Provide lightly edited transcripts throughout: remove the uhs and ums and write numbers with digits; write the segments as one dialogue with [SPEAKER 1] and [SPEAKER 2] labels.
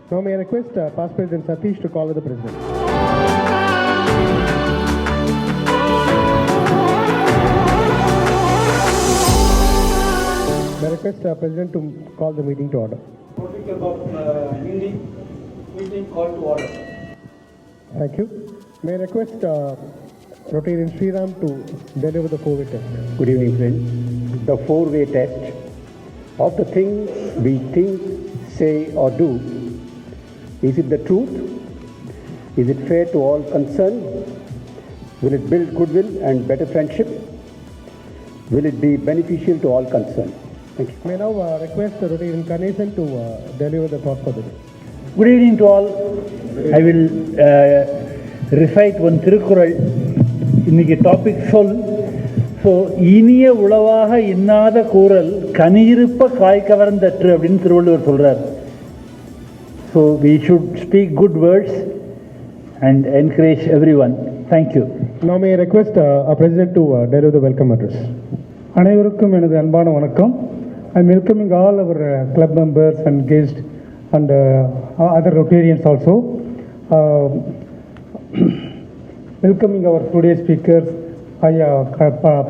[SPEAKER 1] Now may I request Past President Satish to call with the President. May I request President to call the meeting to order.
[SPEAKER 2] Rotary Club of Hindi meeting call to order.
[SPEAKER 1] Thank you. May I request Rotarian Sriram to deliver the four-way test.
[SPEAKER 3] Good evening, friends. The four-way test of the things we think, say or do. Is it the truth? Is it fair to all concerned? Will it build goodwill and better friendship? Will it be beneficial to all concerned? Thank you.
[SPEAKER 1] May I now request Rotarian Ganesan to deliver the thought for the day.
[SPEAKER 4] Good evening to all. I will recite one Tirukkural. இன்னைக்கு topic சொல். So இனிய உளவாக இன்னாத கூறல் கனியிருப்ப காய் கவர்ந்தற்று அப்படின்னு திருவள்ளுவர் சொல்கிறார். So we should speak good words and encourage everyone. Thank you.
[SPEAKER 1] Now may I request our President to deliver the welcome address.
[SPEAKER 5] அனைவருக்கும் எனது அன்பான வணக்கம். I am welcoming all our club members and guests and other Rotarians also. Welcoming our today's speakers, ஐயா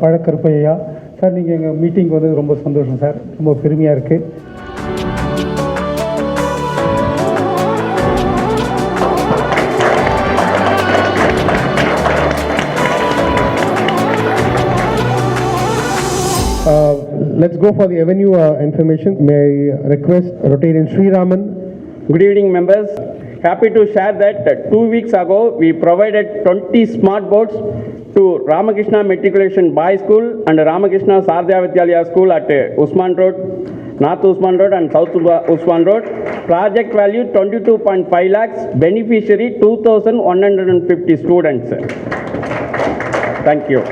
[SPEAKER 5] Pazha Karuppaiah sir. நீங்கள் எங்கள் meeting வந்து ரொம்ப சந்தோஷம் சார், ரொம்ப பெருமையாக இருக்குது.
[SPEAKER 1] Let's go for the avenue information. May I request Rotarian Sriraman.
[SPEAKER 6] Good evening, members. Happy to share that 2 weeks ago we provided 20 smart boards to Ramakrishna Matriculation Boys School and Ramakrishna Sardhya Vidyalaya School at Usman Road, North Usman Road and South Usman Road. Project value 22.5 lakhs. Beneficiary 2,150 students. Thank you.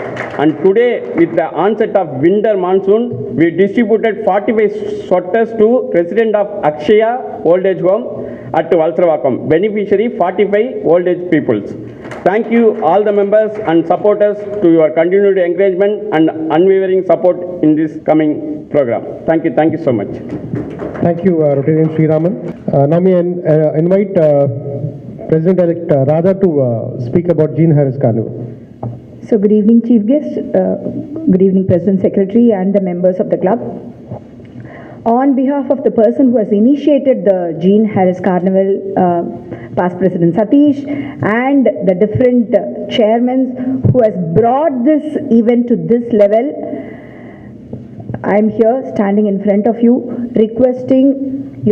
[SPEAKER 6] And today, with the onset of winter monsoon, we distributed 45 sweaters to resident of Akshaya Old Age Home at Valsravakam. Beneficiary 45 old age peoples. Thank you all the members and supporters to your continued encouragement and unwavering support in this coming program. Thank you so much.
[SPEAKER 1] Thank you, Rotarian Sriraman. Now may I invite President-elect Radha to speak about Jean Harris Carnival.
[SPEAKER 7] So good evening, Chief Guest, good evening, President, Secretary and the members of the club. On behalf of the person who has initiated the Jean Harris Carnival, Past President Satish, and the different chairmen who has brought this event to this level, I am here standing in front of you requesting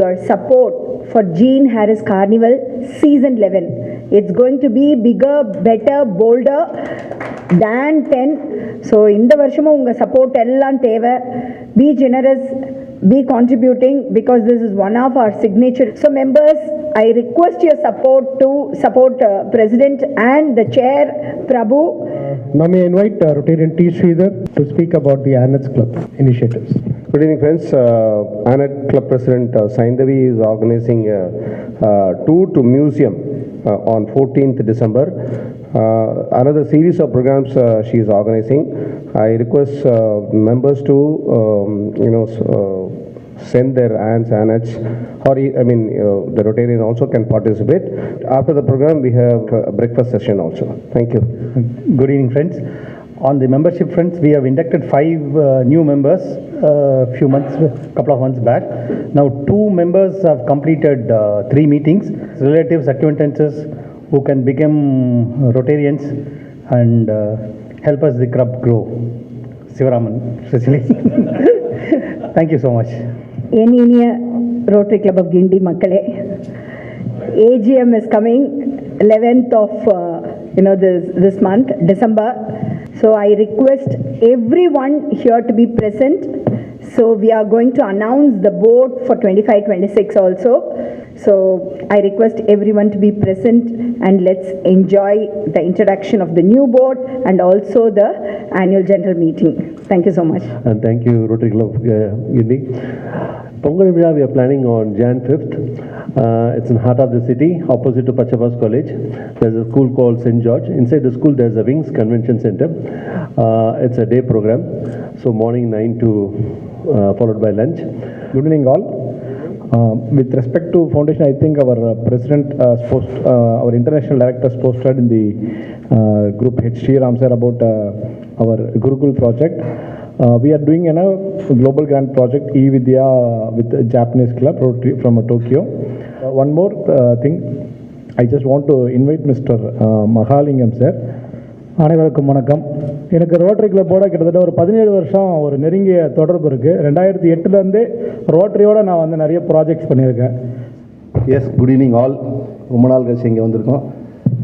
[SPEAKER 7] your support for Jean Harris Carnival Season 11. It's going to be bigger, better, bolder than 10. So இந்த வருஷமும் உங்க support எல்லாம் தேவை. Be generous, be contributing because this is one of our signature. So members, I request your support to support President and the Chair Prabhu.
[SPEAKER 1] Now may I invite Rotarian T. Sridhar to speak about the Anets Club initiatives.
[SPEAKER 8] Good evening, friends. Anet Club President Saindavi is organizing a tour to museum on 14th December. Another series of programs she is organizing. I request members to send their aunts, annets, or the Rotarian also can participate. After the program, we have a breakfast session also. Thank you.
[SPEAKER 4] Good evening, friends. On the membership front, we have inducted 5 new members couple of months back. Now 2 members have completed 3 meetings. Relatives, acquaintances who can become Rotarians and help us the club grow. Sivaraman, especially. Thank you so much.
[SPEAKER 7] Eniya Rotary Club of Gindi Makkale. AGM is coming 11th of this month, December. So I request everyone here to be present. So we are going to announce the board for 25-26 also. So I request everyone to be present and let's enjoy the introduction of the new board and also the annual general meeting. Thank you so much.
[SPEAKER 8] And thank you, Rotary Club Gindi. Pongal Villa we are planning on Jan 5th. It's in heart of the city, opposite to Pachavas College. There's a school called St. George. Inside the school, there's a Wings Convention Center. It's a day program. So morning 9 to followed by lunch.
[SPEAKER 1] Good evening all.
[SPEAKER 9] With respect to foundation, I think our president, our international directors posted in the group H. Ram sir about our Gurukul project. We are doing a global grant project E-Vidya with a Japanese club from Tokyo. One more thing, I just want to invite Mr. Mahalingam sir.
[SPEAKER 5] அனைவருக்கும் வணக்கம். எனக்கு rotary கிளப்போட கிட்டத்தட்ட ஒரு 17 வருஷம் ஒரு நெருங்கிய தொடர்பு இருக்குது. 2008லேருந்தே ரோட்டரியோடு நான் வந்து நிறைய ப்ராஜெக்ட்ஸ் பண்ணியிருக்கேன்.
[SPEAKER 4] Yes, good evening all. ரொம்ப நாள் கழிச்சு இங்கே வந்திருக்கோம்.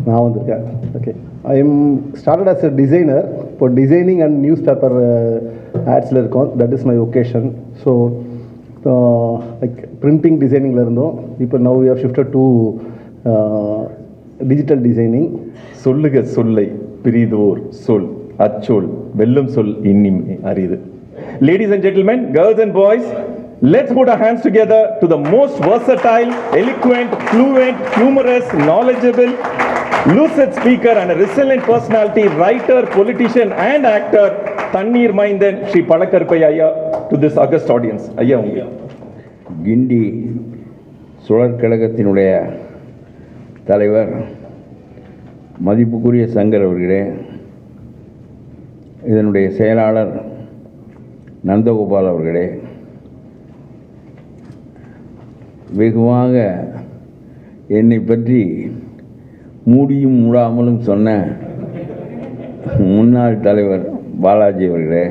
[SPEAKER 4] நான் வந்திருக்கேன். Okay, I am started as a designer. இப்போ டிசைனிங் அண்ட் நியூஸ் பேப்பர் ஆட்ஸில் இருக்கோம். That is my vocation. So like printing டிசைனிங்கில் இருந்தோம். இப்போ now we have shifted to digital designing.
[SPEAKER 10] சொல்லுக சொல்லை பிரிதோர் சொல் அச்சொல் வெல்லும் சொல் இன்னிமே அரிது. Ladies and gentlemen, girls and boys, let's put our hands together to the most versatile, eloquent, fluent, humorous, knowledgeable, lucid speaker and a resilient personality, writer, politician and actor, Tannir Maindan, Shri Palakarupaiya Ayya, to this august audience. Ayya unga.
[SPEAKER 11] கிண்டி சுழற் கழகத்தினுடைய தலைவர் மதிப்புக்குரிய சங்கர் அவர்களே, இதனுடைய செயலாளர் நந்தகோபால் அவர்களே, வெகுவாக என்னை பற்றி மூடியும் மூடாமலும் சொன்ன முன்னாள் தலைவர் பாலாஜி அவர்களே,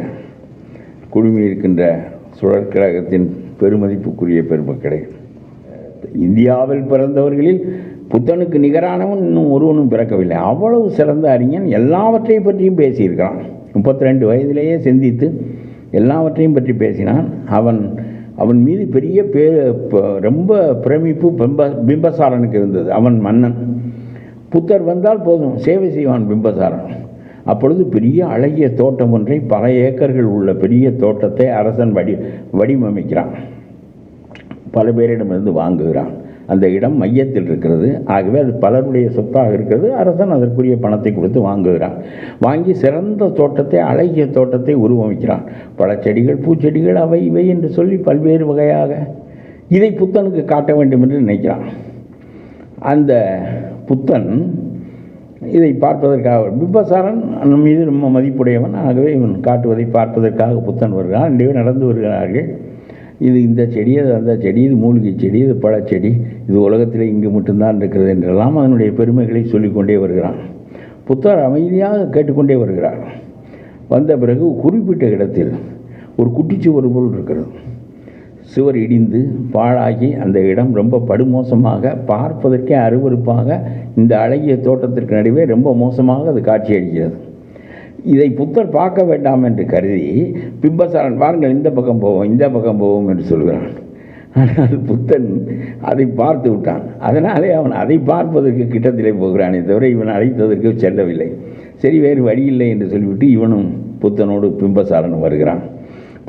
[SPEAKER 11] குழுமி இருக்கின்ற சுழற்கழகத்தின் பெருமதிப்புக்குரிய பெருமக்களே, இந்தியாவில் பிறந்தவர்களில் புத்தனுக்கு நிகரானவன் இன்னும் ஒருவனும் பிறக்கவில்லை. அவ்வளவு சிறந்த அறிஞன், எல்லாவற்றை பற்றியும் பேசியிருக்கிறான். 32 வயதிலேயே சிந்தித்து எல்லாவற்றையும் பற்றி பேசினான். அவன் மீது பெரிய ரொம்ப பிரமிப்பு பிம்பசாரனுக்கு இருந்தது. அவன் மன்னன். புத்தர் வந்தால் போதும் சேவை செய்வான் பிம்பசாரன். அப்பொழுது பெரிய அழகிய தோட்டம் ஒன்றை, பல ஏக்கர்கள் உள்ள பெரிய தோட்டத்தை அரசன் வடிவமைக்கிறான். பல பேரிடமிருந்து வாங்குகிறான். அந்த இடம் மையத்தில் இருக்கிறது. ஆகவே அது பலருடைய சொத்தாக இருக்கிறது. அரசன் அதற்குரிய பணத்தை கொடுத்து வாங்குகிறான். வாங்கி சிறந்த தோட்டத்தை, அழகிய தோட்டத்தை உருவமைக்கிறான். பழச்செடிகள், பூச்செடிகள், அவை இவை என்று சொல்லி பல்வேறு வகையாக இதை புத்தனுக்கு காட்ட வேண்டும் என்று நினைக்கிறான். அந்த புத்தன் இதை பார்ப்பதற்காக, பிம்பசாரன் மீது ரொம்ப மதிப்புடையவன். ஆகவே இவன் காட்டுவதை பார்ப்பதற்காக புத்தன் வருகிறான். 2 பேர் நடந்து வருகிறார்கள். இது இந்த செடி, அது அந்த செடி, இது மூலிகை செடி, இது பழச்செடி, இது உலகத்தில் இங்கு மட்டும்தான் இருக்கிறது என்றெல்லாம் அதனுடைய பெருமைகளை சொல்லிக்கொண்டே வருகிறான். புத்தர் அமைதியாக கேட்டுக்கொண்டே வருகிறார். வந்த பிறகு குறிப்பிட்ட இடத்தில் ஒரு குட்டிச்சுவர் போல் இருக்கிறது. சுவர் இடிந்து பாழாகி அந்த இடம் ரொம்ப படுமோசமாக, பார்ப்பதற்கே அருவருப்பாக, இந்த அழகிய தோட்டத்திற்கு நடுவே ரொம்ப மோசமாக அது காட்சியளிக்கிறது. இதை புத்தர் பார்க்க வேண்டாம் என்று கருதி பிம்பசாரன், வாருங்கள் இந்த பக்கம் போவோம், இந்த பக்கம் போவோம் என்று சொல்கிறான். ஆனால் புத்தன் அதை பார்த்து விட்டான். அதனாலே அவன் அதை பார்ப்பதற்கு கிட்டத்திலே போகிறானே தவிர இவன் அழைத்ததற்கு செல்லவில்லை. சரி, வேறு வழி இல்லை என்று சொல்லிவிட்டு இவனும் புத்தனோடு பிம்பசாரனும் வருகிறான்.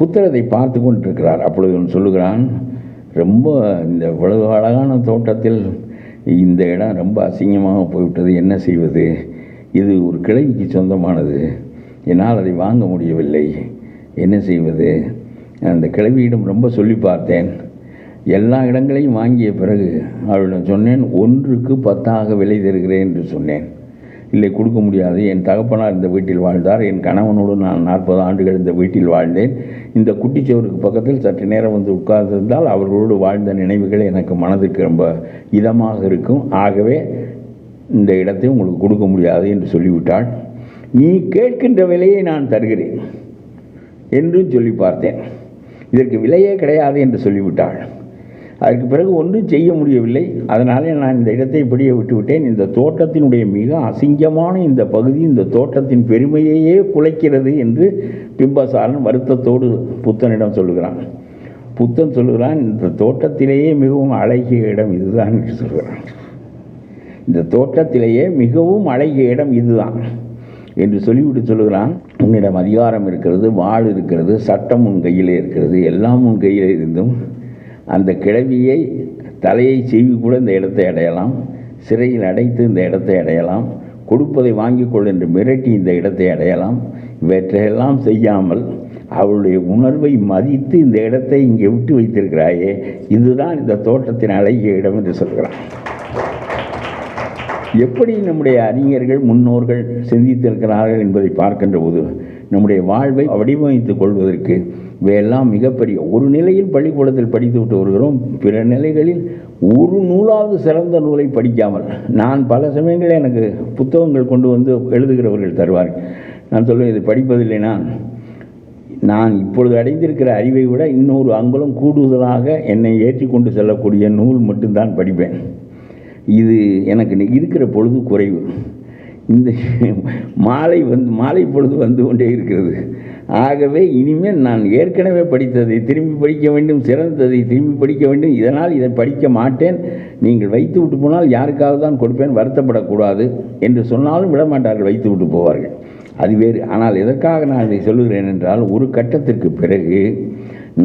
[SPEAKER 11] புத்தர் அதை பார்த்து கொண்டிருக்கிறார். அப்பொழுது இவன் சொல்லுகிறான், ரொம்ப இந்த இவ்வளவு அழகான தோட்டத்தில் இந்த இடம் ரொம்ப அசிங்கமாக போய்விட்டது, என்ன செய்வது? இது ஒரு கிழவிக்கு சொந்தமானது, என்னால் அதை வாங்க முடியவில்லை, என்ன செய்வது? அந்த கிழவியிடம் ரொம்ப சொல்லி பார்த்தேன். எல்லா இடங்களையும் வாங்கிய பிறகு அவளிடம் சொன்னேன், 1க்கு 10ஆக விலை தருகிறேன் என்று சொன்னேன். இல்லை, கொடுக்க முடியாது. என் தகப்பனார் இந்த வீட்டில் வாழ்ந்தார். என் கணவனோடு நான் 40 ஆண்டுகள் இந்த வீட்டில் வாழ்ந்தேன். இந்த குட்டிச்சவருக்கு பக்கத்தில் சற்று நேரம் வந்து உட்கார்ந்திருந்தால் அவர்களோடு வாழ்ந்த நினைவுகள் எனக்கு மனதுக்கு ரொம்ப இதமாக இருக்கும். ஆகவே இந்த இடத்தை உங்களுக்கு கொடுக்க முடியாது என்று சொல்லிவிட்டாள். நீ கேட்கின்ற விலையை நான் தருகிறேன் என்றும் சொல்லி பார்த்தேன். இதற்கு விலையே கிடையாது என்று சொல்லிவிட்டாள். அதற்கு பிறகு ஒன்றும் செய்ய முடியவில்லை. அதனாலே நான் இந்த இடத்தை இப்படியே விட்டுவிட்டேன். இந்த தோட்டத்தினுடைய மிக அசிங்கமான இந்த பகுதி இந்த தோட்டத்தின் பெருமையையே குலைக்கிறது என்று பிம்பசாரன் வருத்தத்தோடு புத்தனிடம் சொல்லுகிறான். புத்தன் சொல்லுகிறான், இந்த தோட்டத்திலேயே மிகவும் அழகிய இடம் இதுதான் என்று சொல்கிறான். இந்த தோட்டத்திலேயே மிகவும் அழகிய இடம் இதுதான் என்று சொல்லிவிட்டு சொல்லுகிறான், உன்னிடம் அதிகாரம் இருக்கிறது, வாள் இருக்கிறது, சட்டம் உன் கையிலே இருக்கிறது, எல்லாம் உன் கையிலே இருந்தும் அந்த கிழவியை தலையை செய்வி கூட இந்த இடத்தை அடையலாம், சிறையில் அடைத்து இந்த இடத்தை அடையலாம், கொடுப்பதை வாங்கிக் கொள் என்று மிரட்டி இந்த இடத்தை அடையலாம். இவற்றையெல்லாம் செய்யாமல் அவளுடைய உணர்வை மதித்து இந்த இடத்தை இங்கே விட்டு வைத்திருக்கிறாயே, இதுதான் இந்த தோட்டத்தின் அழகிய இடம் என்று சொல்கிறான். எப்படி நம்முடைய அறிஞர்கள் முன்னோர்கள் சிந்தித்திருக்கிறார்கள் என்பதை பார்க்கின்ற போது நம்முடைய வாழ்வை வடிவமைத்துக் கொள்வதற்கு இவையெல்லாம் மிகப்பெரிய ஒரு நிலையில் பள்ளிக்கூடத்தில் படித்து விட்டு வருகிறோம். பிற நிலைகளில் ஒரு நூலாவது சிறந்த நூலை படிக்காமல், நான் பல சமயங்களில் எனக்கு புத்தகங்கள் கொண்டு வந்து எழுதுகிறவர்கள் தருவார்கள். நான் சொல்லுவேன், இது படிப்பதில்லை, நான் இப்பொழுது அடைந்திருக்கிற அறிவை விட இன்னொரு அங்குலம் கூடுதலாக என்னை ஏற்றி கொண்டு செல்லக்கூடிய நூல் மட்டும்தான் படிப்பேன். இது எனக்கு இருக்கிற பொழுது குறைவு. இந்த மாலை பொழுது வந்து கொண்டே இருக்கிறது. ஆகவே இனிமேல் நான் ஏற்கனவே படித்ததை திரும்பி படிக்க வேண்டும், சிறந்ததை திரும்பி படிக்க வேண்டும். இதனால் இதை படிக்க மாட்டேன், நீங்கள் வைத்து விட்டு போனால் யாருக்காவது தான் கொடுப்பேன், வருத்தப்படக்கூடாது என்று சொன்னாலும் விடமாட்டார்கள், வைத்து விட்டு போவார்கள், அது வேறு. ஆனால் எதற்காக நான் இதை சொல்லுகிறேன் என்றால், ஒரு கட்டத்திற்கு பிறகு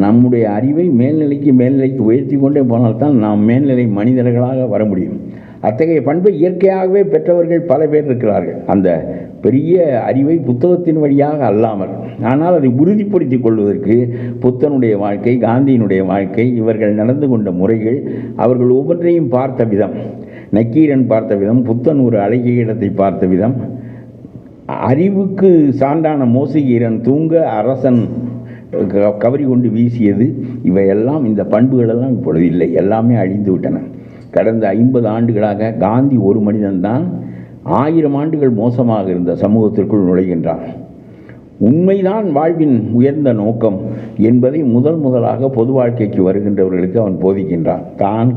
[SPEAKER 11] நம்முடைய அறிவை மேல்நிலைக்கு உயர்த்தி கொண்டே போனால்தான் நாம் மேல்நிலை மனிதர்களாக வர முடியும். அத்தகைய பண்பை இயற்கையாகவே பெற்றவர்கள் பல பேர் இருக்கிறார்கள். அந்த பெரிய அறிவை புத்தகத்தின் வழியாக அல்லாமல், ஆனால் அதை உறுதிப்படுத்திக் கொள்வதற்கு புத்தனுடைய வாழ்க்கை, காந்தியினுடைய வாழ்க்கை, இவர்கள் நடந்து கொண்ட முறைகள், அவர்கள் ஒவ்வொன்றையும் பார்த்த விதம், நக்கீரன் பார்த்த விதம், புத்தன் ஒரு அழகிய இடத்தை பார்த்த விதம், அறிவுக்கு சான்றான மோசிகீரன் தூங்க அரசன் கவரி கொண்டு வீசியது, இவையெல்லாம் இந்த பண்புகளெல்லாம் இப்பொழுது இல்லை, எல்லாமே அழிந்து விட்டன. கடந்த 50 ஆண்டுகளாக காந்தி ஒரு மனிதன்தான் 1000 ஆண்டுகள் மோசமாக இருந்த சமூகத்திற்குள் நுழைகின்றான். உண்மைதான் வாழ்வின் உயர்ந்த நோக்கம் என்பதை முதலாக பொது வாழ்க்கைக்கு வருகின்றவர்களுக்கு அவன் போதிக்கின்றான், தான்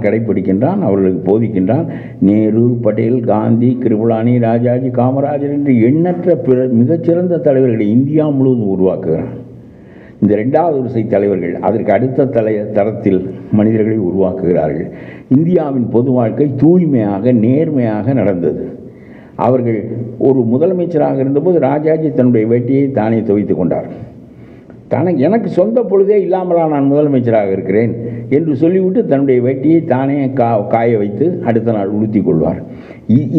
[SPEAKER 11] கடைப்பிடிக்கின்றான், அவர்களுக்கு போதிக்கின்றான். நேரு, பட்டேல், காந்தி, கிருபளானி, ராஜாஜி, காமராஜர் என்று எண்ணற்ற மிகச்சிறந்த தலைவர்களை இந்தியா முழுவதும் உருவாக்குகிறான். இந்த 2வது வரிசை தலைவர்கள் அதற்கு அடுத்த தரத்தில் மனிதர்களை உருவாக்குகிறார்கள். இந்தியாவின் பொது வாழ்க்கை தூய்மையாக, நேர்மையாக நடந்தது. அவர்கள் ஒரு முதலமைச்சராக இருந்தபோது ராஜாஜி தன்னுடைய வேட்டியை தானே துவைத்து கொண்டார். எனக்கு சொந்த பொழுதே இல்லாமலா நான் முதலமைச்சராக இருக்கிறேன் என்று சொல்லிவிட்டு தன்னுடைய வேட்டியை தானே காய வைத்து அடுத்த நாள் உடுத்தி கொள்வார்.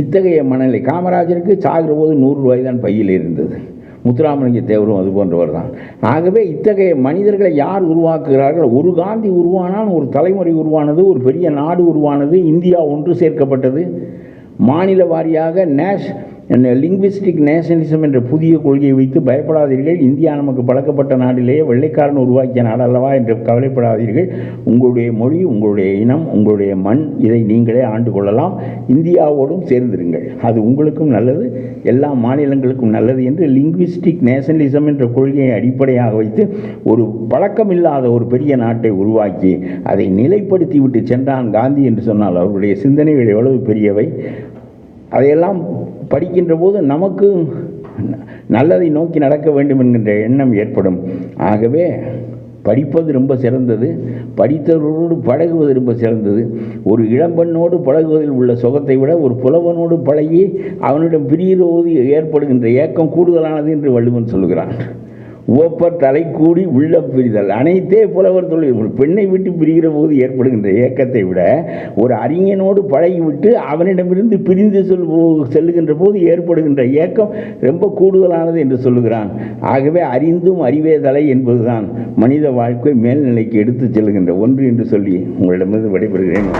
[SPEAKER 11] இத்தகைய மனநிலை. காமராஜருக்கு சாகிற போது 100 ரூபாய் தான் பையில் இருந்தது. முத்துராமலிங்க தேவரும் அது போன்றவர் தான். ஆகவே இத்தகைய மனிதர்களை யார் உருவாக்குகிறார்கள்? ஒரு காந்தி உருவானால் ஒரு தலைமுறை உருவானது, ஒரு பெரிய நாடு உருவானது, இந்தியா ஒன்று சேர்க்கப்பட்டது. மாநில வாரியாக லிங்குவிஸ்டிக் நேஷனலிசம் என்ற புதிய கொள்கையை வைத்து பயப்படாதீர்கள், இந்தியா நமக்கு பழக்கப்பட்ட நாட்டிலேயே வெள்ளைக்காரன் உருவாக்கிய நாடல்லவா என்று கவலைப்படாதீர்கள், உங்களுடைய மொழி, உங்களுடைய இனம், உங்களுடைய மண், இதை நீங்களே ஆண்டு கொள்ளலாம், இந்தியாவோடும் சேர்ந்திருங்கள், அது உங்களுக்கும் நல்லது, எல்லா மாநிலங்களுக்கும் நல்லது என்று லிங்குவிஸ்டிக் நேஷனலிசம் என்ற கொள்கையை அடிப்படையாக வைத்து ஒரு பழக்கமில்லாத ஒரு பெரிய நாட்டை உருவாக்கி அதை நிலைப்படுத்தி விட்டு சென்றான் காந்தி என்று சொன்னால் அவருடைய சிந்தனைகள் எவ்வளவு பெரியவை. அதையெல்லாம் படிக்கின்ற போது நமக்கு நல்லதை நோக்கி நடக்க வேண்டும் என்கின்ற எண்ணம் ஏற்படும். ஆகவே படிப்பது ரொம்ப சிறந்தது, படித்தவர்களோடு பழகுவது ரொம்ப சிறந்தது. ஒரு இளம்பெண்ணோடு பழகுவதில் உள்ள சுகத்தை விட ஒரு புலவனோடு பழகி அவனிடம் பிரிகிற போது ஏற்படுகின்ற ஏக்கம் கூடுதலானது என்று வள்ளுவன் சொல்லுகிறான். உவப்பர் தலை கூடி உள்ள பிரிதல் அனைத்தே புலவர் தொழில். ஒரு பெண்ணை விட்டு பிரிகிற போது ஏற்படுகின்ற ஏக்கத்தை விட ஒரு அறிஞனோடு பழகிவிட்டு அவனிடமிருந்து பிரிந்து செல்லுகின்ற போது ஏற்படுகின்ற ஏக்கம் ரொம்ப கூடுதலானது என்று சொல்லுகிறான். ஆகவே அறிந்தும் அறிவேதலை என்பதுதான் மனித வாழ்க்கை மேல்நிலைக்கு எடுத்து செல்லுகின்ற ஒன்று என்று சொல்லி உங்களிடமிருந்து விடைபெறுகிறேன்.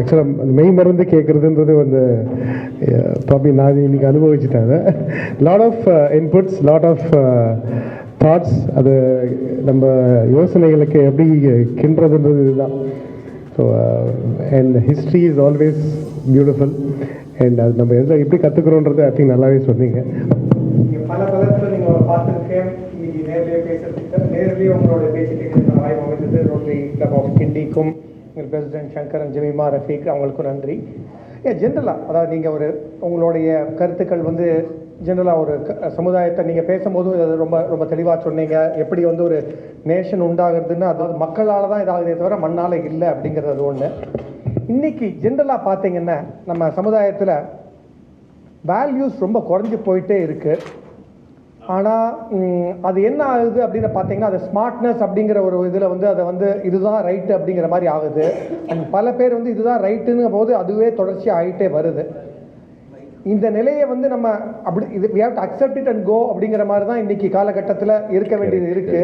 [SPEAKER 1] ஆக்சுவலாக மெய் மருந்து கேட்குறதுன்றது வந்து ப்ராப்ளி நான் இன்னைக்கு அனுபவிச்சுட்டேன். Lot of inputs, lot of thoughts, அது நம்ம யோசனைகளுக்கு எப்படி கிண்டுறதுன்றது இதுதான். So and history is always beautiful and அது நம்ம எதில் எப்படி கற்றுக்குறோன்றது ஐ திங்க் நல்லாவே சொன்னீங்க.
[SPEAKER 2] பல பதத்தில் நீங்கள் பார்த்துருக்கேன், இன்னைக்கு நேர்லேயே பேசுறதுக்கு, நேர்லேயே உங்களோட பேச்சு கேட்கறதுக்கான வாய்ப்பு அமைந்தது. ரோட்டரி கிளப் ஆஃப் கிண்டிக்கும் எங்கள் பிரசிடென்ட் சங்கரன், ஜெமிமா, ரஃபீக் அவங்களுக்கும் நன்றி. ஜென்ரலாக அதாவது நீங்கள் உங்களுடைய கருத்துக்கள் வந்து ஜென்ரலாக ஒரு சமுதாயத்தை நீங்கள் பேசும்போது அது ரொம்ப ரொம்ப தெளிவாக சொன்னீங்க. எப்படி வந்து ஒரு நேஷன் உண்டாகிறதுன்னு அதாவது மக்களால் தான் இதாகுதே தவிர மண்ணால் இல்லை அப்படிங்கிறது அது ஒன்று. இன்றைக்கி ஜென்ரலாக பார்த்தீங்கன்னா நம்ம சமுதாயத்தில் வேல்யூஸ் ரொம்ப குறைஞ்சி போயிட்டே இருக்குது. ஆனால் அது என்ன ஆகுது அப்படின்னு பார்த்தீங்கன்னா அது ஸ்மார்ட்னஸ் அப்படிங்கிற ஒரு இதில் வந்து அதை வந்து இதுதான் ரைட்டு அப்படிங்கிற மாதிரி ஆகுது. அண்ட் பல பேர் வந்து இதுதான் ரைட்டுங்கும் போது அதுவே தொடர்ச்சியாக ஆகிட்டே வருது. இந்த நிலையை வந்து நம்ம அப்படி இது we have to accept it and go அப்படிங்கிற மாதிரி தான் இன்றைக்கி காலகட்டத்தில் இருக்க வேண்டியது இருக்குது.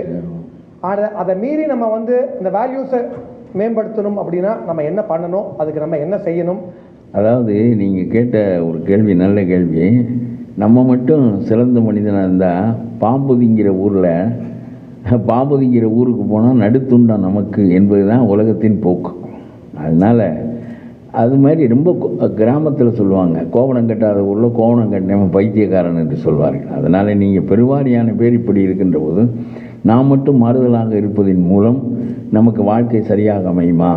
[SPEAKER 2] அதை மீறி நம்ம வந்து இந்த வேல்யூஸை மேம்படுத்தணும் அப்படின்னா நம்ம என்ன பண்ணணும், அதுக்கு நம்ம என்ன செய்யணும்?
[SPEAKER 11] அதாவது நீங்கள் கேட்ட ஒரு கேள்வி நல்ல கேள்வி. நம்ம மட்டும் சிறந்த மனிதனாக இருந்தால் பாம்புதிங்கிற ஊருக்கு போனால் நடுத்துண்டான் நமக்கு என்பது தான் உலகத்தின் போக்கு. அதனால் அது மாதிரி ரொம்ப கிராமத்தில் சொல்லுவாங்க, கோவணம் கட்டாத ஊரில் கோவணம் கட்டினவன் பைத்தியக்காரன் என்று சொல்வார்கள். அதனால் நீங்கள் பெருவாரியான பேர் இப்படி இருக்கின்ற போது நாம் மட்டும் மாறுதலாக இருப்பதின் மூலம் நமக்கு வாழ்க்கை சரியாக அமையுமா?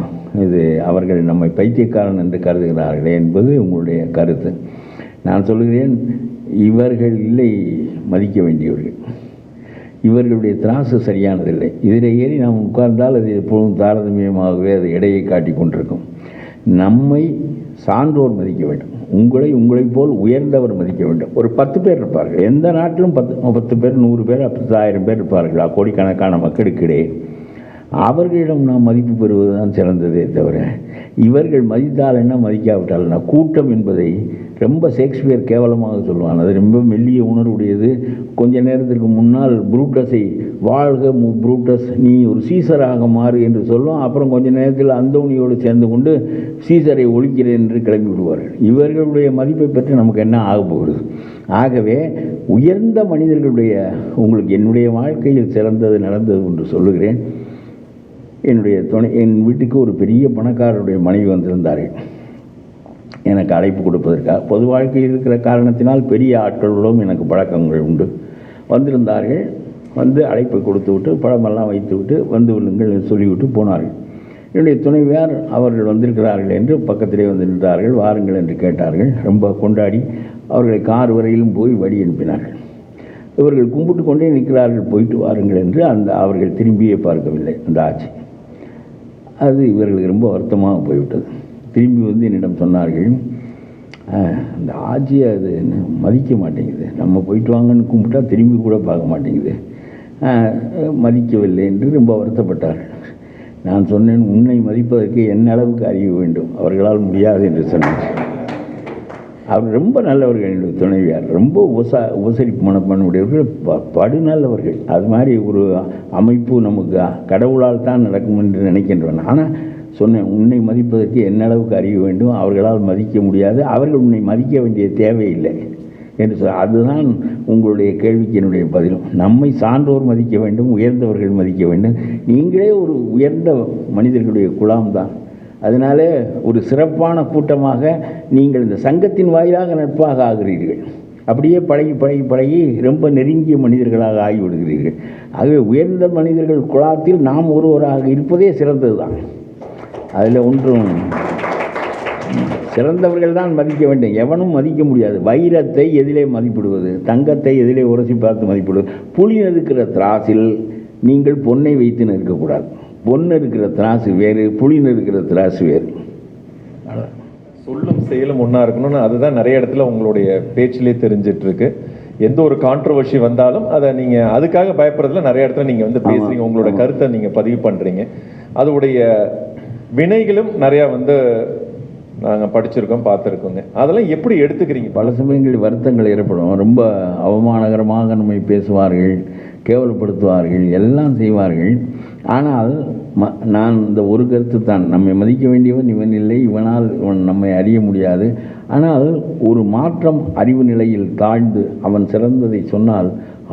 [SPEAKER 11] இது அவர்கள் நம்மை பைத்தியக்காரன் என்று கருதுகிறார்களே என்பது உங்களுடைய கருத்து. நான் சொல்கிறேன், இவர்கள் இல்லை மதிக்க வேண்டியவர்கள். இவர்களுடைய திராசு சரியானதில்லை. இதில் ஏறி நாம் உட்கார்ந்தால் அது எப்பொழுதும் தாரதமியமாகவே அது எடையை காட்டி கொண்டிருக்கும். நம்மை சான்றோர் மதிக்க வேண்டும். உங்களைப் போல் உயர்ந்தவர் மதிக்க வேண்டும். ஒரு 10 பேர் இருப்பார்கள். எந்த நாட்டிலும் 10 பேர் 100 பேர் 10,000 பேர் இருப்பார்கள். கோடிக்கணக்கான மக்களுக்கிடையே அவர்களிடம் நாம் மதிப்பு பெறுவது தான் சிறந்ததே தவிர இவர்கள் மதித்தால் என்ன மதிக்காவிட்டால் என்ன. கூட்டம் என்பதை ரொம்ப ஷேக்ஸ்பியர் கேவலமாக சொல்லுவான். அது ரொம்ப மெல்லிய உணர்வுடையது. கொஞ்ச நேரத்திற்கு முன்னால் புரூட்டஸை வாழ்க புரூட்டஸ், நீ ஒரு சீசராக மாறு என்று சொல்லும். அப்புறம் கொஞ்ச நேரத்தில் அந்தோனியோடு சேர்ந்து கொண்டு சீசரை ஒழிக்கிறேன் என்று கிளம்பி விடுவார்கள். இவர்களுடைய மதிப்பை பற்றி நமக்கு என்ன ஆக போகிறது? ஆகவே உயர்ந்த மனிதர்களுடைய உங்களுக்கு என்னுடைய வாழ்க்கையில் சிறந்தது நடந்தது என்று சொல்லுகிறேன். என் வீட்டுக்கு ஒரு பெரிய பணக்காரருடைய மனைவி வந்திருந்தார்கள் எனக்கு அழைப்பு கொடுப்பதற்காக. பொது வாழ்க்கையில் இருக்கிற காரணத்தினால் பெரிய ஆட்களோடும் எனக்கு பழக்கங்கள் உண்டு. வந்திருந்தார்கள். வந்து அழைப்பை கொடுத்து விட்டு பழமெல்லாம் வைத்து விட்டு வந்து விடுங்கள் சொல்லிவிட்டு போனார்கள். என்னுடைய துணைவியார் அவர்கள் வந்திருக்கிறார்கள் என்று பக்கத்திலே வந்து நின்றார்கள். வாருங்கள் என்று கேட்டார்கள். ரொம்ப கொண்டாடி அவர்களை கார் வரையிலும் போய் வழி அனுப்பினார்கள். இவர்கள் கும்பிட்டு கொண்டே நிற்கிறார்கள். போயிட்டு வாருங்கள் என்று அவர்கள் திரும்பியே பார்க்கவில்லை அந்த ஆட்சி. அது இவர்களுக்கு ரொம்ப வருத்தமாக போய்விட்டது. திரும்பி வந்து என்னிடம் சொன்னார்கள், அந்த ஆட்சியை அது மதிக்க மாட்டேங்குது, நம்ம போயிட்டு வாங்கன்னு கும்பிட்டா திரும்பி கூட பார்க்க மாட்டேங்குது, மதிக்கவில்லை என்று ரொம்ப வருத்தப்பட்டார்கள். நான் சொன்னேன், உன்னை மதிப்பதற்கு என்ன அளவுக்கு அறிய வேண்டும், அவர்களால் முடியாது என்று சொன்னார். அவர் ரொம்ப நல்லவர்கள். என்னுடைய துணைவியார் ரொம்ப உபசரிப்பு மனப்பான்மையுடையவர்கள், படுநல்லவர்கள். அது மாதிரி ஒரு அமைப்பு நமக்கு கடவுளால் தான் நடக்கும் என்று நினைக்கின்றன. ஆனால் சொன்னேன், உன்னை மதிப்பதற்கு என்ன அளவுக்கு அறிய வேண்டும், அவர்களால் மதிக்க முடியாது, அவர்கள் உன்னை மதிக்க வேண்டிய தேவையில்லை என்று அதுதான் உங்களுடைய கேள்விக்கு என்னுடைய பதிலும். நம்மை சான்றோர் மதிக்க வேண்டும், உயர்ந்தவர்கள் மதிக்க வேண்டும். நீங்களே ஒரு உயர்ந்த மனிதர்களுடைய குலாம் தான். அதனாலே ஒரு சிறப்பான கூட்டமாக நீங்கள் இந்த சங்கத்தின் வாயிலாக நட்பாக ஆகிறீர்கள். அப்படியே பழகி ரொம்ப நெருங்கிய மனிதர்களாக ஆகிவிடுகிறீர்கள். ஆகவே உயர்ந்த மனிதர்கள் குழாத்தில் நாம் ஒருவராக இருப்பதே சிறந்தது தான். அதில் ஒன்றும் சிறந்தவர்கள் தான் மதிக்க வேண்டும், எவனும் மதிக்க முடியாது. வைரத்தை எதிலே மதிப்பிடுவது, தங்கத்தை எதிலே உரசி பார்த்து மதிப்பிடுவது. புளி இருக்கிற திராசில் நீங்கள் பொன்னை வைத்து நிற்கக்கூடாது. பொண்ணு இருக்கிற திராசு வேறு, புளின்னு இருக்கிற திராசு வேறு.
[SPEAKER 10] சொல்லும் செயலும் ஒன்றா இருக்கணும்னு அதுதான் நிறைய இடத்துல உங்களுடைய பேச்சிலே தெரிஞ்சிட்டு இருக்கு. எந்த ஒரு கான்ட்ரவர்சி வந்தாலும் அதை நீங்கள் அதுக்காக பயப்படுறதுல நிறைய இடத்துல நீங்கள் வந்து பேசுறீங்க, உங்களோட கருத்தை நீங்கள் பதிவு பண்ணுறீங்க. அதோடைய வினைகளும் நிறையா வந்து நாங்கள் படிச்சிருக்கோம், பார்த்துருக்கோங்க. அதெல்லாம் எப்படி எடுத்துக்கிறீங்க?
[SPEAKER 11] பல சமயங்களில் வருத்தங்கள் ஏற்படும். ரொம்ப அவமானகரமாக நம்மை பேசுவார்கள், கேவலப்படுத்துவார்கள், எல்லாம் செய்வார்கள். ஆனால் நான் இந்த ஒரு கருத்து தான், நம்மை மதிக்க வேண்டியவன் இவன் இல்லை, இவனால் நம்மை அறிய முடியாது. ஆனால் ஒரு மாற்றம் அறிவு நிலையில் தாழ்ந்து அவன் சிறந்ததை சொன்னால்,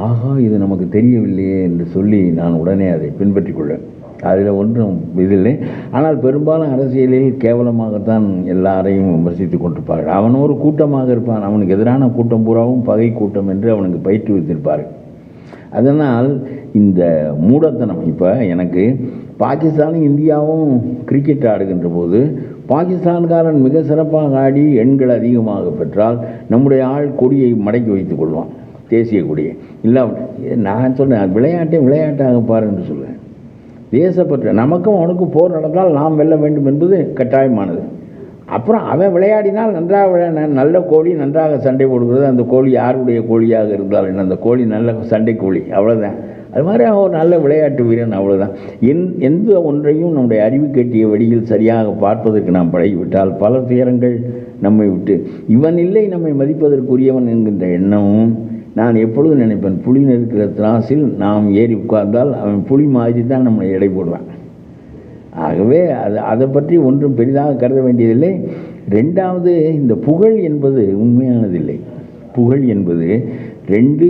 [SPEAKER 11] ஆகா இது நமக்கு தெரியவில்லையே என்று சொல்லி நான் உடனே அதை பின்பற்றி கொள்வேன். அதில் ஒன்றும் இதில்லை. ஆனால் பெரும்பாலும் அரசியலில் கேவலமாகத்தான் எல்லாரையும் விமர்சித்து கொண்டிருப்பார்கள். அவன் ஒரு கூட்டமாக இருப்பான், அவனுக்கு எதிரான கூட்டம் பூராவும் பகை கூட்டம் என்று அவனுக்கு பயிற்றுவித்திருப்பார்கள். அதனால் இந்த மூடத்தனம், இப்போ எனக்கு பாகிஸ்தானும் இந்தியாவும் கிரிக்கெட் ஆடுகின்ற போது பாகிஸ்தான்காரன் மிக சிறப்பாக ஆடி எண்கள் அதிகமாக பெற்றால் நம்முடைய ஆள் கொடியை மடக்கி வைத்துக் கொள்வான், தேசிய கொடியை. இல்லை நான் சொன்னேன், விளையாட்டாக பாரு என்று சொல்லுவேன். தேசப்பற்று நமக்கும் அவனுக்கும் போர் நடந்தால் நாம் வெல்ல வேண்டும் என்பது கட்டாயமானது. அப்புறம் அவன் விளையாடினால் நன்றாக நல்ல கோழி நன்றாக சண்டை போடுகிறது. அந்த கோழி யாருடைய கோழியாக இருந்தால் என்ன, அந்த கோழி நல்ல சண்டை கோழி, அவ்வளோதான். அது மாதிரி அவன் ஒரு நல்ல விளையாட்டு வீரன், அவ்வளோதான். எந்த ஒன்றையும் நம்முடைய அறிவு கட்டிய வழியில் சரியாக பார்ப்பதற்கு நாம் பழகிவிட்டால் பல துயரங்கள் நம்மை விட்டு, இவன் இல்லை நம்மை மதிப்பதற்குரியவன் என்கின்ற எண்ணமும் நான் எப்பொழுதும் நினைப்பேன். புலி நெருக்கிற திராசில் நாம் ஏறி உட்கார்ந்தால் அவன் புலி மாதிரி தான் நம்மளை எடை போடுவான். ஆகவே அதை பற்றி ஒன்றும் பெரிதாக கருத வேண்டியதில்லை. ரெண்டாவது, இந்த புகழ் என்பது உண்மையானதில்லை. புகழ் என்பது ரெண்டு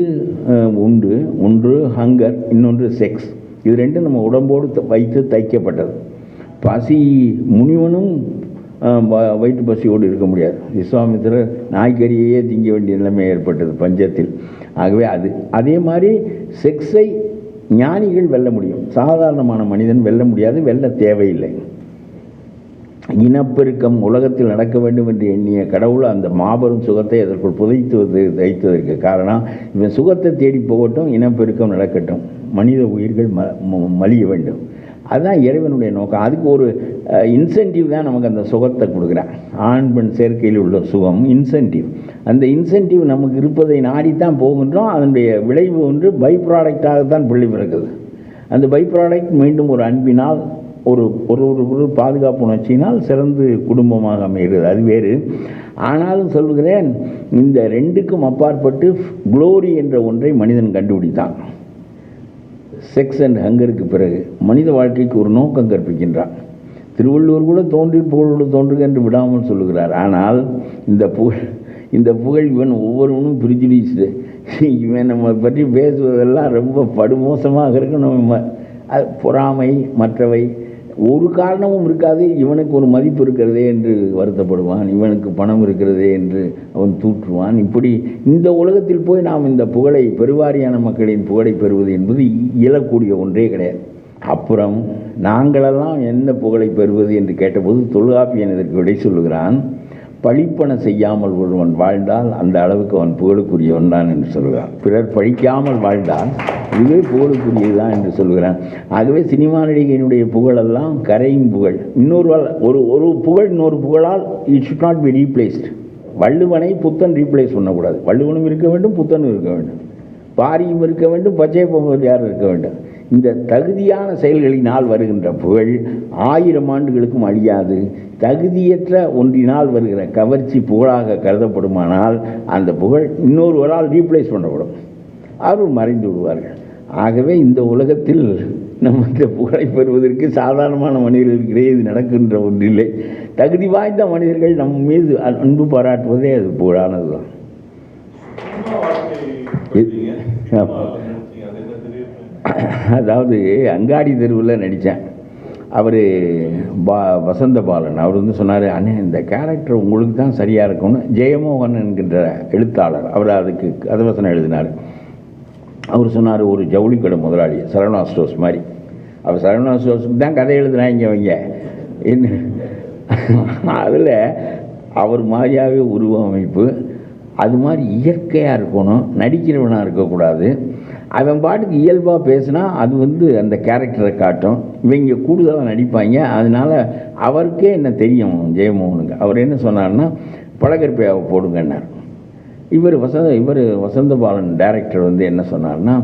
[SPEAKER 11] உண்டு. ஒன்று ஹங்கர், இன்னொன்று செக்ஸ். இது ரெண்டும் நம்ம உடம்போடு வைத்து தைக்கப்பட்டது. பசி, முனிவனும் வயிற்று பசியோடு இருக்க முடியாது. விஸ்வாமித்திரர் நாய்க்கறியே திங்க வேண்டிய நிலைமை ஏற்பட்டது பஞ்சத்தில். ஆகவே அதே மாதிரி செக்ஸை ஞானிகள் வெல்ல முடியும், சாதாரணமான மனிதன் வெல்ல முடியாது, வெல்ல தேவையில்லை. இனப்பெருக்கம் உலகத்தில் நடக்க வேண்டும் என்று எண்ணிய கடவுள் அந்த மாபெரும் சுகத்தை அதற்குள் வைத்ததற்கு காரணம், இவன் சுகத்தை தேடி போகட்டும், இனப்பெருக்கம் நடக்கட்டும், மனித உயிர்கள் மலிய வேண்டும். அதுதான் இறைவனுடைய நோக்கம். அதுக்கு ஒரு இன்சென்டிவ் தான் நமக்கு அந்த சுகத்தை கொடுக்குறான். ஆண் பெண் சேர்க்கையில் உள்ள சுகம் இன்சென்டிவ். அந்த இன்சென்டிவ் நமக்கு இருப்பதை நாடித்தான் போகின்றோம். அதனுடைய விளைவு ஒன்று பை ப்ராடக்டாகத்தான் பிள்ளை பிறகுது. அந்த பை ப்ராடக்ட் மீண்டும் ஒரு அன்பினால், ஒரு பாதுகாப்பு உணர்ச்சியினால் சிறந்து குடும்பமாக அமைகிறது. அது வேறு. ஆனாலும் சொல்கிறேன், இந்த ரெண்டுக்கும் அப்பாற்பட்டு குளோரி என்ற ஒன்றை மனிதன் கண்டுபிடித்தான். செக்ஸ் அண்ட் ஹங்கருக்கு பிறகு மனித வாழ்க்கைக்கு ஒரு நோக்கம் கற்பிக்கின்றான். திருவள்ளுவர் கூட தோன்றி புகழோடு தோன்றுக என்று விடாமல் சொல்லுகிறார். ஆனால் இந்த புகழ் இவன் ஒவ்வொருவனும் பிரிஜுடிஸ்டு. இவன் நம்ம பற்றி பேசுவதெல்லாம் ரொம்ப படுமோசமாக இருக்கும். நம்ம பொறாமை, மற்றவை ஒரு காரணமும் இருக்காது. இவனுக்கு ஒரு மதிப்பு இருக்கிறதே என்று வருத்தப்படுவான், இவனுக்கு பணம் இருக்கிறதே என்று அவன் தூற்றுவான். இப்படி இந்த உலகத்தில் போய் நாம் இந்த புகழை, பெருவாரியான மக்களின் புகழை பெறுவது என்பது இயலக்கூடிய ஒன்றே கிடையாது. அப்புறம் நாங்களெல்லாம் என்ன புகழை பெறுவது என்று கேட்டபோது தொல்காப்பியன் இதற்கு விடை சொல்லுகிறான். பழிப்பன செய்யாமல் ஒருவன் வாழ்ந்தால் அந்த அளவுக்கு அவன் புகழுக்குரியவன் தான் என்று சொல்கிறான். பிறர் பழிக்காமல் வாழ்ந்தால் இதுவே புகழுக்குரியதுதான் என்று சொல்கிறான். ஆகவே சினிமா நடிகையினுடைய புகழெல்லாம் கரையும் புகழ். ஒரு புகழ் இன்னொரு புகழால் it should not be replaced. வள்ளுவனை புத்தன் ரீப்ளேஸ் பண்ணக்கூடாது. வள்ளுவனும் இருக்க வேண்டும், புத்தனும் இருக்க வேண்டும், பாரியும் இருக்க வேண்டும், பச்சை பொங்கலியாரும் இருக்க வேண்டும். இந்த தகுதியான செயல்களினால் வருகின்ற புகழ் 1000 ஆண்டுகளுக்கும் அழியாது. தகுதியற்ற ஒன்றினால் வருகிற கவர்ச்சி புகழாக கருதப்படுமானால் அந்த புகழ் இன்னொருவரால் ரீப்ளேஸ் பண்ணப்படும், அவர்கள் மறைந்து விடுவார்கள். ஆகவே இந்த உலகத்தில் நம்ம இந்த புகழை பெறுவதற்கு சாதாரணமான மனிதர்களுக்கிடையே இது நடக்கின்ற ஒன்றில்லை. தகுதி வாய்ந்த மனிதர்கள் நம் மீது அன்பு பாராட்டுவதே அது புகழானது தான். அதாவது அங்காடி தெருவில் நடித்தேன். அவர் வசந்த பாலன், அவர் வந்து சொன்னார், அண்ணே இந்த கேரக்டர் உங்களுக்கு தான் சரியாக இருக்கும்னு. ஜெயமோகன் என்கின்ற எழுத்தாளர், அவர் அதுக்கு கதவசனம் எழுதினார். அவர் சொன்னார், ஒரு ஜவுளி கடை முதலாளி, சரவணா ஸ்டோர்ஸ் மாதிரி. அவர் சரவணா ஸ்டோர்ஸுக்கு தான் கதை எழுதுனாங்க அவங்க. அதில் அவர் மாதிரியாகவே உருவமைப்பு, அது மாதிரி இயற்கையாக இருக்கணும், நடிக்கிறவனாக இருக்கக்கூடாது. அவன் பாட்டுக்கு இயல்பாக பேசினா அது வந்து அந்த கேரக்டரை காட்டும். இவங்க கூடுதலாக நடிப்பாங்க. அதனால் அவருக்கே என்ன தெரியும் ஜெயமோகனுக்கு. அவர் என்ன சொன்னார்னா, பழகற்பையாவை போடுங்கன்னார். இவர் வசந்த பாலன் டைரக்டர் வந்து என்ன சொன்னார்னா,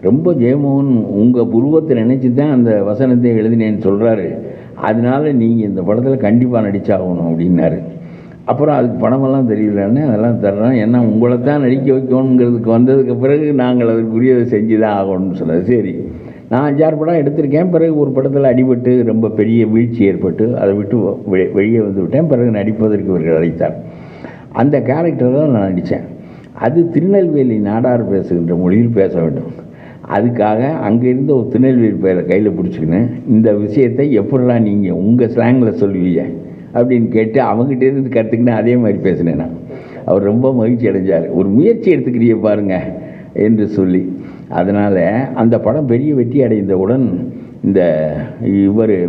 [SPEAKER 11] ரொம்ப ஜெயமோகன் உங்கள் உருவத்தை நினச்சி தான் அந்த வசனத்தை எழுதினேன்னு சொல்கிறாரு, அதனால் நீங்கள் இந்த படத்தில் கண்டிப்பாக நடிச்சாகணும் அப்படின்னாரு. அப்புறம் அதுக்கு பணமெல்லாம் தெரியலன்னு அதெல்லாம் தர்றோம், ஏன்னா உங்களை தான் நடிக்க வைக்கணுங்கிறதுக்கு வந்ததுக்கு பிறகு நாங்கள் அதற்குரியதை செஞ்சு தான் ஆகணும்னு சொன்னார். சரி, நான் 5-6 படம் எடுத்திருக்கேன். பிறகு ஒரு படத்தில் அடிபட்டு ரொம்ப பெரிய வீழ்ச்சி ஏற்பட்டு அதை விட்டு வெளியே வந்து விட்டேன். பிறகு நடிப்பதற்கு இவர்கள் அழைத்தார். அந்த கேரக்டர் தான் நான் நடித்தேன். அது திருநெல்வேலி நாடார் பேசுகின்ற மொழியில் பேச வேண்டும். அதுக்காக அங்கே இருந்த ஒரு திருநெல்வேலி பேரை கையில் பிடிச்சிக்கின்னு இந்த விஷயத்தை எப்படிலாம் நீங்கள் உங்கள் ஸ்லாங்கில் சொல்லுவீங்க அப்படின்னு கேட்டு அவங்ககிட்ட இருந்து கற்றுக்கின்னு அதே மாதிரி பேசினேன் நான். அவர் ரொம்ப மகிழ்ச்சி அடைஞ்சார். ஒரு முயற்சி எடுத்துக்கிறிய பாருங்க என்று சொல்லி. அதனால் அந்த படம் பெரிய வெற்றி அடைந்தவுடன் இந்த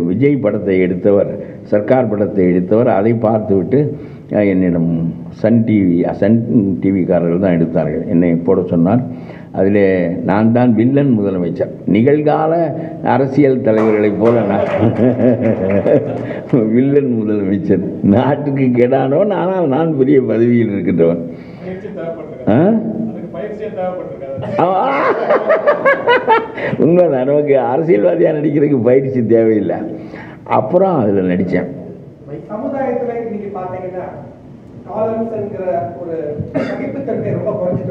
[SPEAKER 11] விஜய் படத்தை எடுத்தவர், சர்க்கார் படத்தை எடுத்தவர் அதை பார்த்துவிட்டு என்னிடம் சன் டிவிக்காரர்கள் தான் எடுத்தார்கள், என்னை போட சொன்னார். அதில் நான் தான் வில்லன் முதலமைச்சர். நிகழ்கால அரசியல் தலைவர்களைப் போல நான் வில்லன் முதலமைச்சர். நாட்டுக்கு கெடானவன், ஆனால் நான் பெரிய பதவியில் இருக்கின்றவன். உண்மைதான், நமக்கு அரசியல்வாதியாக நடிக்கிறதுக்கு பயிற்சி தேவையில்லை. அப்புறம் அதில் நடித்தேன்.
[SPEAKER 2] சமுதாயத்தில் இன்னைக்கு பார்த்தீங்கன்னா டாலரன்ஸ்ங்கிற ஒரு சகிப்புத்தன்மை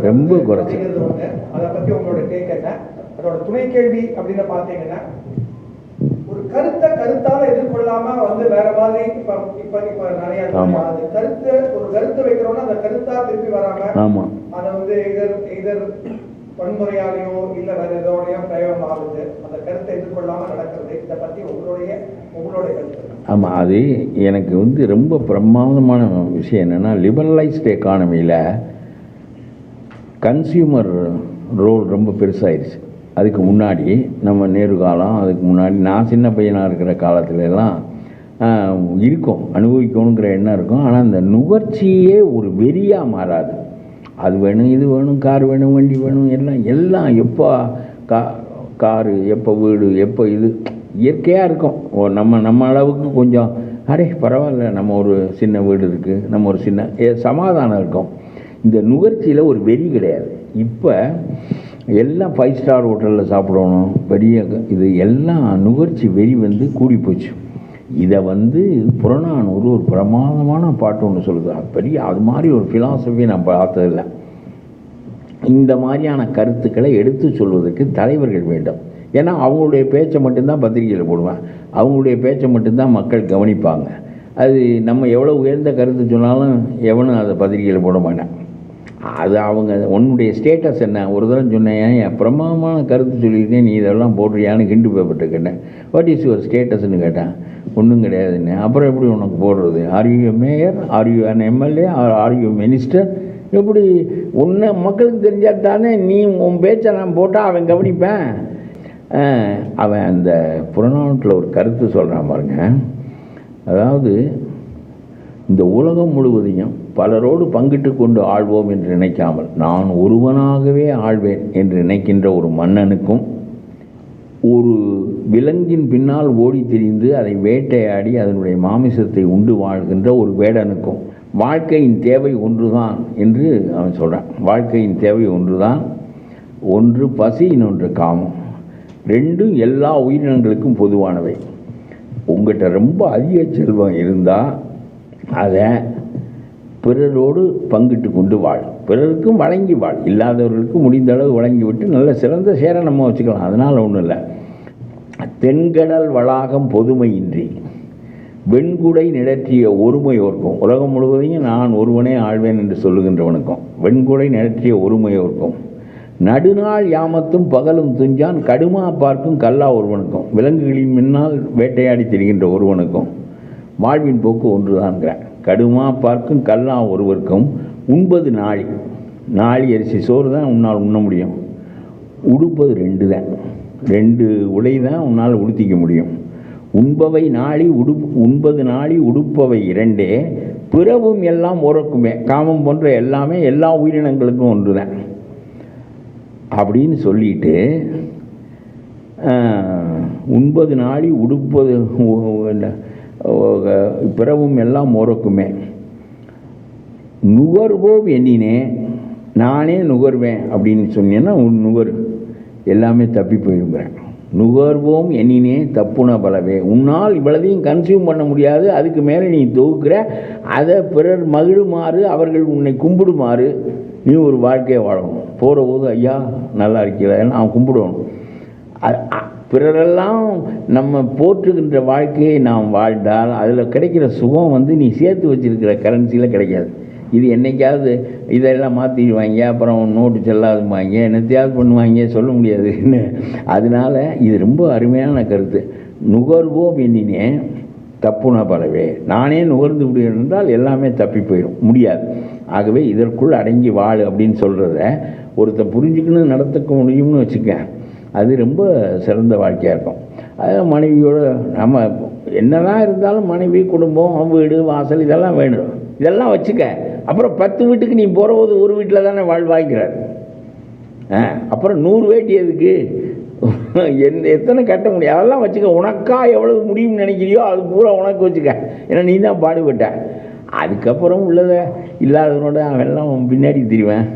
[SPEAKER 11] ரொம்ப குறைச்சி.
[SPEAKER 2] அதை பற்றி உங்களோட டேக் என்ன? அதோட துணை கேள்வி அப்படின்னு பார்த்தீங்கன்னா, ஒரு கருத்தால எதிர்கொள்ளாம வேற மாதிரி இப்ப நிறைய கருத்து வைக்கிறோம்னா அந்த கருத்தா திருப்பி வராம அதை இதர் வன்முறையாலேயோ இல்ல வேற ஏதோடையோ பிரயோகம் ஆகுது. அந்த கருத்தை எதிர்கொள்ளாம நடக்கிறது. இதை பத்தி உங்களுடைய கருத்து?
[SPEAKER 11] ஆமாம், அது எனக்கு ரொம்ப பிரமாதமான விஷயம் என்னென்னா, லிபரலைஸ்டு எக்கானமியில் கன்சியூமர் ரோல் ரொம்ப பெருசாகிடுச்சு. அதுக்கு முன்னாடி நம்ம நேரு காலம், அதுக்கு முன்னாடி நான் சின்ன பையனாக இருக்கிற காலத்துலலாம் இருக்கும், அனுபவிக்கணுங்கிற எண்ணம் இருக்கும். ஆனால் அந்த நுகர்ச்சியே ஒரு வெறியாக மாறாது. அது வேணும், இது வேணும், கார் வேணும், வண்டி வேணும், எல்லாம் எப்போ காரு, எப்போ வீடு, எப்போ இது இயற்கையாக இருக்கும். நம்ம அளவுக்கு கொஞ்சம் அடே பரவாயில்ல, நம்ம ஒரு சின்ன வீடு இருக்குது, நம்ம ஒரு சின்ன சமாதானம் இருக்கும். இந்த நுகர்ச்சியில் ஒரு வெறி கிடையாது. இப்போ எல்லாம் 5 ஸ்டார் ஹோட்டலில் சாப்பிடணும், பெரிய இது எல்லாம் நுகர்ச்சி வெறி கூடி போச்சு. இதை புறநானூறு ஒரு பிரமாதமான பாட்டு ஒன்று சொல்லுது. பெரிய அது மாதிரி ஒரு ஃபிலாசபி நான் பார்த்ததில்லை. இந்த மாதிரியான கருத்துக்களை எடுத்து சொல்வதற்கு தலைவர்கள் வேண்டும். ஏன்னா அவங்களுடைய பேச்சை மட்டும்தான் பத்திரிகையில் போடுவேன், அவங்களுடைய பேச்சை மட்டும்தான் மக்கள் கவனிப்பாங்க. அது நம்ம எவ்வளோ உயர்ந்த கருத்து சொன்னாலும் எவனும் அதை பத்திரிகையில் போட மாட்டேன். அது அவங்க உன்னுடைய ஸ்டேட்டஸ் என்ன? ஒரு தடவை சொன்னேன், பிரமாதமான கருத்து சொல்லியிருக்கேன், நீ இதெல்லாம் போடுறியான்னு கிண்டு பேப்பர்கிட்ட கேட்டேன். வாட் இஸ் யுவர் ஸ்டேட்டஸ்ன்னு கேட்டேன். ஒன்றும் கிடையாதுன்னு. அப்புறம் எப்படி உனக்கு போடுறது? Are you mayor, are you an MLA, are you minister? எப்படி ஒன்று மக்களுக்கு தெரிஞ்சால் தானே நீ உன் பேச்சை நான் போட்டால் அவன் கவனிப்பேன். அவன் அந்த புறநானூற்றில் ஒரு கருத்து சொல்கிறான் பாருங்க. அதாவது, இந்த உலகம் முழுவதையும் பலரோடு பங்கிட்டு கொண்டு ஆள்வோம் என்று நினைக்காமல் நான் ஒருவனாகவே ஆள்வேன் என்று நினைக்கின்ற ஒரு மன்னனுக்கும், ஒரு விலங்கின் பின்னால் ஓடி திரிந்து அதை வேட்டையாடி அதனுடைய மாமிசத்தை உண்டு வாழ்கின்ற ஒரு வேடனுக்கும் வாழ்க்கையின் தேவை ஒன்றுதான் என்று அவன் சொல்கிறான். வாழ்க்கையின் தேவை ஒன்றுதான். ஒன்று பசி, இன்னொன்று காமம். ரெண்டும் எல்லா உயிரினங்களுக்கும் பொதுவானவை. உங்கள்கிட்ட ரொம்ப அதிக செல்வம் இருந்தால் அதை பிறரோடு பங்கிட்டு கொண்டு வாழ், பிறருக்கும் வழங்கி வாழ். இல்லாதவர்களுக்கும் முடிந்த அளவு வழங்கிவிட்டு நல்ல சிறந்த சேர நம்ம வச்சுக்கலாம், அதனால் ஒன்றும் இல்லை. தென்கடல் வளாகம் பொதுமையின்றி வெண்குடை நிழற்றிய ஒருமையோர்க்கும், உலகம் முழுவதையும் நான் ஒருவனே ஆழ்வேன் என்று சொல்லுகின்றவனுக்கும், வெண்குடை நிழற்றிய ஒருமையோர்க்கும், நடுநாள் யாமத்தும் பகலும் துஞ்சான் கடுமா பார்க்கும் கல்லா ஒருவனுக்கும், விலங்குகளின் முன்னால் வேட்டையாடி திரிகின்ற ஒருவனுக்கும் வாழ்வின் போக்கு ஒன்றுதான்கிறான். கடுமா பார்க்கும் கல்லா ஒருவருக்கும் உண்பது நாளி அரிசி சோறு தான் உன்னால் உண்ண முடியும். உடுப்பது 2 தான், 2 உடை தான் உன்னால் உடுத்திக்க முடியும். உண்பவை நாளி உண்பது நாளி உடுப்பவை 2, பிறவும் எல்லாம் ஓரக்குமே. காமம் போன்ற எல்லாமே எல்லா உயிரினங்களுக்கும் ஒன்று தான் அப்படின்னு சொல்லிட்டு, உண்பது நாளி உடுப்பது பிறவும் எல்லாம் ஓரக்குமே. நுகர்வோம் எண்ணினே, நானே நுகர்வேன் அப்படின்னு சொன்னேன்னா நுகர் எல்லாமே தப்பி போயிருக்கிறேன். நுகர்வோம் எண்ணினே தப்புன பலவே. உன்னால் இவ்வளதையும் கன்சியூம் பண்ண முடியாது, அதுக்கு மேலே நீ தொகுக்கிற, அதை பிறர் மகிழுமாறு அவர்கள் உன்னை கும்பிடுமாறு நீ ஒரு வாழ்க்கையை வாழணும். போகிற போது ஐயா நல்லா இருக்கல அவன் கும்பிடணும். பிறரெல்லாம் நம்ம போற்றுகின்ற வாழ்க்கையை நாம் வாழ்ந்தால் அதில் கிடைக்கிற சுகம் நீ சேர்த்து வச்சுருக்கிற கரன்சியில் கிடைக்காது. இது என்றைக்காவது இதெல்லாம் மாற்றிடுவாங்க, அப்புறம் நோட்டு செல்லாதுவாங்க, என்னத்தையாவது பண்ணுவாங்க, சொல்ல முடியாது. அதனால் இது ரொம்ப அருமையான கருத்து. நுகர்வோம் எண்ணினே தப்புன பலவே. நானே நுகர்ந்து விடுகிறேன் என்றால் எல்லாமே தப்பி போயிடும், முடியாது. ஆகவே இதற்குள் அடங்கி வாழு அப்படின்னு சொல்கிறத ஒருத்தர் புரிஞ்சுக்கணும் நடத்துக்க முடியும்னு வச்சுக்கேன், அது ரொம்ப சிறந்த வாழ்க்கையாக இருக்கும். அது மனைவியோடு நம்ம என்னதான் இருந்தாலும் மனைவி, குடும்பம், வீடு, வாசல் இதெல்லாம் வேணும். இதெல்லாம் வச்சுக்க. அப்புறம் 10 வீட்டுக்கு நீ போகிறபோது ஒரு வீட்டில் தானே வாழ்வாய்க்கிறார். அப்புறம் 100 வேட்டி எதுக்கு? எத்தனை கட்ட முடியும்? அதெல்லாம் வச்சுக்க. உனக்கா எவ்வளவு முடியும்னு நினைக்கிறியோ அது பூரா உனக்கு வச்சுக்க. ஏன்னா நீ தான் பாடுபட்ட. அதுக்கப்புறம் உள்ளதை இல்லாதவனோட அவெல்லாம் பின்னாடி தெரிவேன்.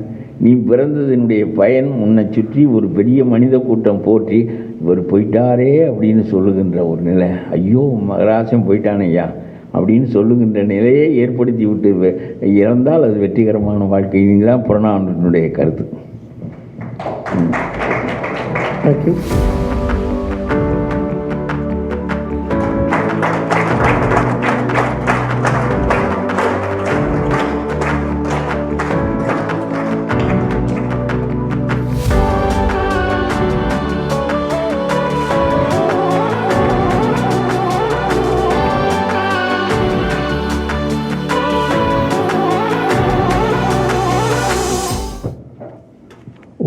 [SPEAKER 11] நீ பிறந்ததனுடைய பயன் உன்னை சுற்றி ஒரு பெரிய மனித கூட்டம் போற்றி இவர் போயிட்டாரே அப்படின்னு சொல்லுகின்ற ஒரு நிலை. ஐயோ மகராசன் போயிட்டானையா அப்படின்னு சொல்லுகின்ற நிலையை ஏற்படுத்தி விட்டு இறந்தால் அது வெற்றிகரமான வாழ்க்கை. இதுதான் புறநானூற்றினுடைய கருத்து.
[SPEAKER 1] தேங்க்யூ.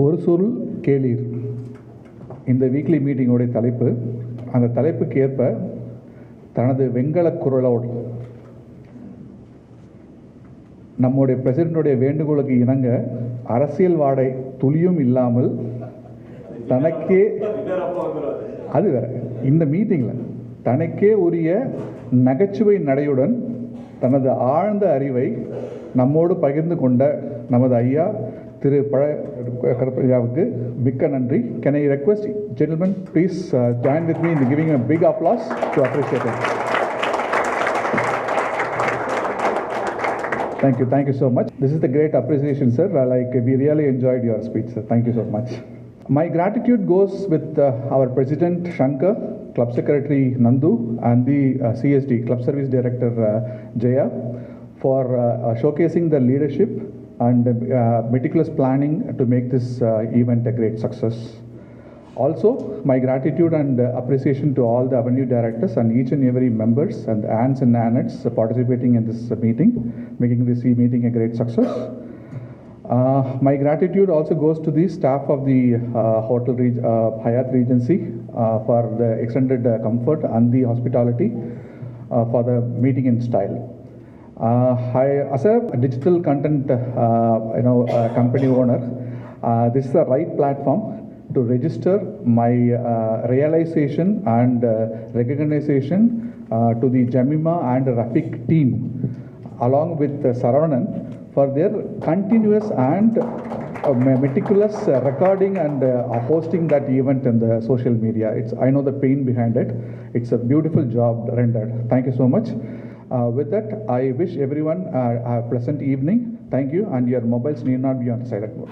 [SPEAKER 12] ஒரு சொல் கேளீர் இந்த வீக்லி மீட்டிங்கோடைய தலைப்பு. அந்த தலைப்புக்கு ஏற்ப தனது வெண்கல குரலோடு நம்முடைய பிரசிடென்டுடைய வேண்டுகோளுக்கு இணங்க அரசியல் வாடை துளியும் இல்லாமல் தனக்கே, அது வேற, இந்த மீட்டிங்கில் தனக்கே உரிய நகைச்சுவை நடையுடன் தனது ஆழ்ந்த அறிவை நம்மோடு பகிர்ந்து கொண்ட நமது ஐயா திரு கருப்பையாவுக்கு மிக்க நன்றி. Can I request gentlemen please join with me in giving a big applause to appreciate him. Thank you so much. This is the great appreciation, sir. We really enjoyed your speech, sir. Thank you so much. My gratitude goes with our President Shankar, Club Secretary Nandu, and the CSD, Club Service Director Jaya, for showcasing the leadership and meticulous planning to make this event a great success. Also, my gratitude and appreciation to all the Avenue directors and each and every members and aunts and aunts participating in this meeting, making this meeting a great success. My gratitude also goes to the staff of the Hotel Hyatt Regency for the extended comfort and the hospitality for the meeting in style. As a digital content company owner, this is the right platform to register my realization and recognition to the Jamima and Rafiq team along with Saravanan for their continuous and meticulous recording and hosting that event in the social media. I know the pain behind it. It's a beautiful job rendered. Thank you so much. With that, I wish everyone a pleasant evening. Thank you, and your mobiles need not be on silent mode.